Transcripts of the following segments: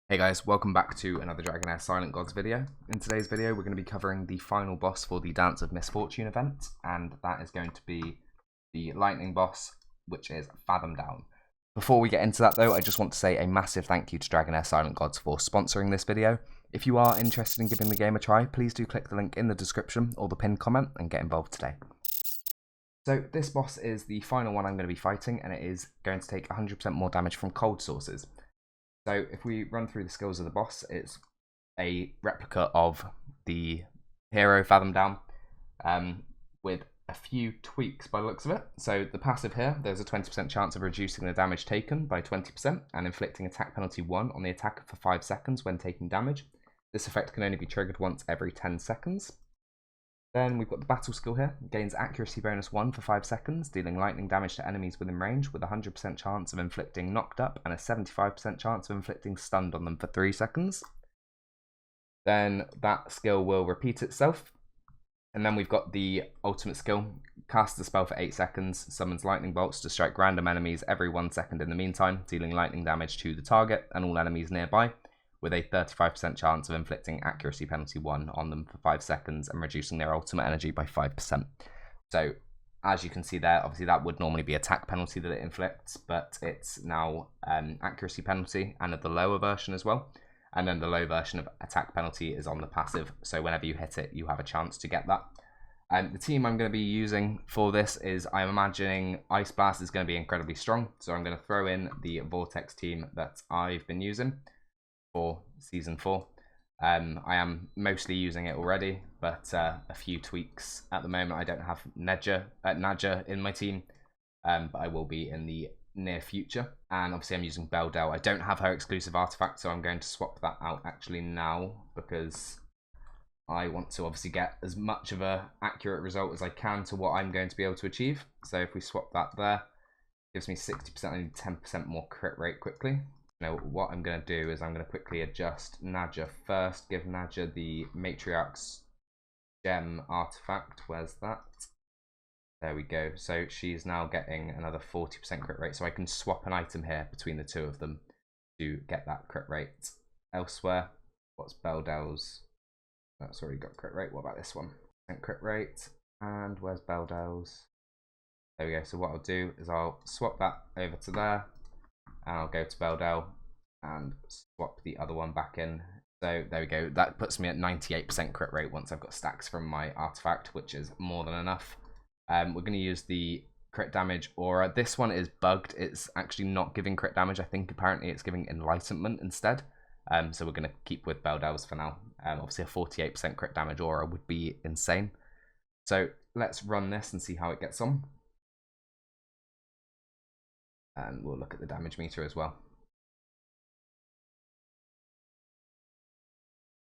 Hey guys, welcome back to another Dragonheir Silent Gods video. In today's video we're going to be covering the final boss for the Dance of Misfortune event, and that is going to be the lightning boss, which is FATHOMDOWN. Before we get into that though, I just want to say a massive thank you to Dragonheir Silent Gods for sponsoring this video. If you are interested in giving the game a try, please do click the link in the description or the pinned comment and get involved today. So this boss is the final one I'm going to be fighting, and it is going to take 100% more damage from cold sources. So if we run through the skills of the boss, it's a replica of the hero FATHOMDOWN with a few tweaks by the looks of it. So the passive here, there's a 20% chance of reducing the damage taken by 20% and inflicting attack penalty 1 on the attacker for 5 seconds when taking damage. This effect can only be triggered once every 10 seconds. Then we've got the battle skill here. It gains accuracy bonus 1 for 5 seconds, dealing lightning damage to enemies within range with a 100% chance of inflicting knocked up and a 75% chance of inflicting stunned on them for 3 seconds. Then that skill will repeat itself. And then we've got the ultimate skill. Casts the spell for 8 seconds, summons lightning bolts to strike random enemies every 1 second in the meantime, dealing lightning damage to the target and all enemies nearby, with a 35% chance of inflicting accuracy penalty 1 on them for 5 seconds and reducing their ultimate energy by 5%. So, as you can see there, obviously that would normally be attack penalty that it inflicts, but it's now accuracy penalty and the lower version as well. And then the low version of attack penalty is on the passive, so whenever you hit it, you have a chance to get that. The team I'm going to be using for this is, I'm imagining Ice Blast is going to be incredibly strong, so I'm going to throw in the Vortex team that I've been using for Season 4. I am mostly using it already, but a few tweaks at the moment. I don't have Nadja in my team, but I will be in the near future. And obviously I'm using Beldel. I don't have her exclusive artifact, so I'm going to swap that out actually now, because I want to obviously get as much of a accurate result as I can to what I'm going to be able to achieve. So if we swap that there, gives me 60%, I need 10% more crit rate quickly. Now what I'm going to do is I'm going to quickly adjust Nadja first, give Nadja the Matriarch's Gem artifact. Where's that? There we go. So she's now getting another 40% crit rate, so I can swap an item here between the two of them to get that crit rate. Elsewhere, what's Beldel's? That's already got crit rate. What about this one? Crit rate. And where's Beldel's? There we go. So what I'll do is I'll swap that over to there, and I'll go to Beldel and swap the other one back in. So there we go. That puts me at 98% crit rate once I've got stacks from my artifact, which is more than enough. We're going to use the crit damage aura. This one is bugged. It's actually not giving crit damage. I think apparently it's giving enlightenment instead. So we're going to keep with Beldel's for now. Obviously a 48% crit damage aura would be insane. So let's run this and see how it gets on. And we'll look at the damage meter as well.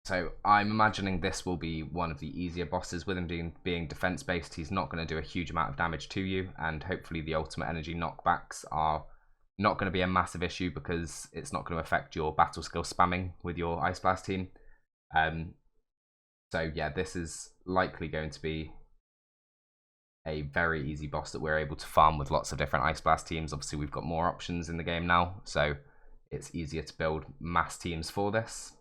So I'm imagining this will be one of the easier bosses. With him being defense based, he's not going to do a huge amount of damage to you, and hopefully the ultimate energy knockbacks are not going to be a massive issue because it's not going to affect your battle skill spamming with your Ice Blast team. So yeah, this is likely going to be a very easy boss that we're able to farm with lots of different Ice Blast teams. Obviously we've got more options in the game now, so it's easier to build mass teams for this.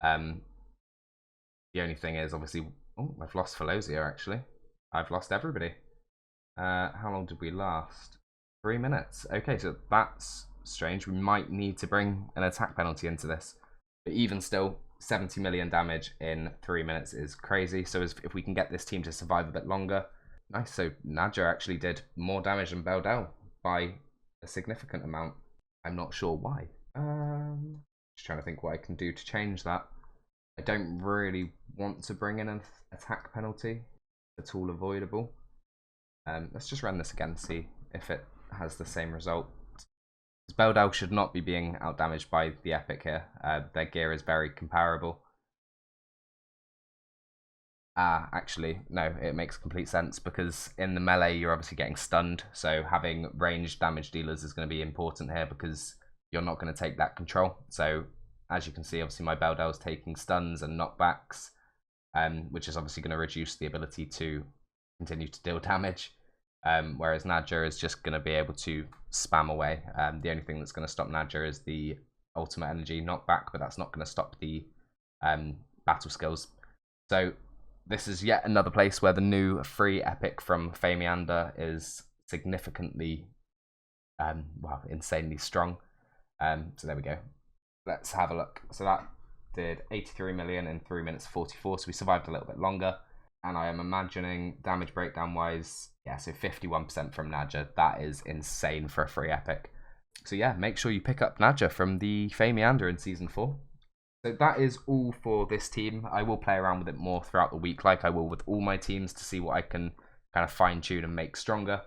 The only thing is obviously, oh, I've lost Philosia actually. I've lost everybody. How long did we last? 3 minutes. Okay, so that's strange. We might need to bring an attack penalty into this, but even still, 70 million damage in 3 minutes is crazy. So if we can get this team to survive a bit longer. Nice, so Nadja actually did more damage than Beldel by a significant amount. I'm not sure why. Just trying to think what I can do to change that. I don't really want to bring in an attack penalty. It's all avoidable. Let's just run this again, see if it has the same result. Beldel should not be being outdamaged by the Epic here. Their gear is very comparable. Actually, no, it makes complete sense because in the melee you're obviously getting stunned, so having ranged damage dealers is going to be important here because you're not going to take that control. So as you can see, obviously my Beldel's taking stuns and knockbacks, which is obviously going to reduce the ability to continue to deal damage, whereas Nadja is just going to be able to spam away. The only thing that's going to stop Nadja is the ultimate energy knockback, but that's not going to stop the battle skills. So this is yet another place where the new free epic from FATHOMDOWN is significantly, insanely strong. So there we go. Let's have a look. So that did 83 million in 3 minutes 44, so we survived a little bit longer. And I am imagining damage breakdown wise, yeah, so 51% from Nadja. That is insane for a free epic. So yeah, make sure you pick up Nadja from the FATHOMDOWN in Season 4. So that is all for this team. I will play around with it more throughout the week, like I will with all my teams, to see what I can kind of fine tune and make stronger.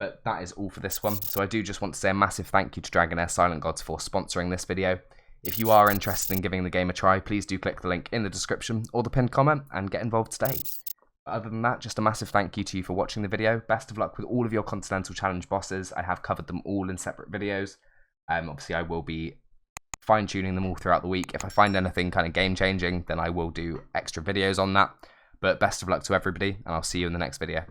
But that is all for this one. So I do just want to say a massive thank you to Dragonheir Silent Gods for sponsoring this video. If you are interested in giving the game a try, please do click the link in the description or the pinned comment and get involved today. But other than that, just a massive thank you to you for watching the video. Best of luck with all of your Continental Challenge bosses. I have covered them all in separate videos. Obviously, I will be fine-tuning them all throughout the week. If I find anything kind of game-changing, then I will do extra videos on that. But best of luck to everybody, and I'll see you in the next video.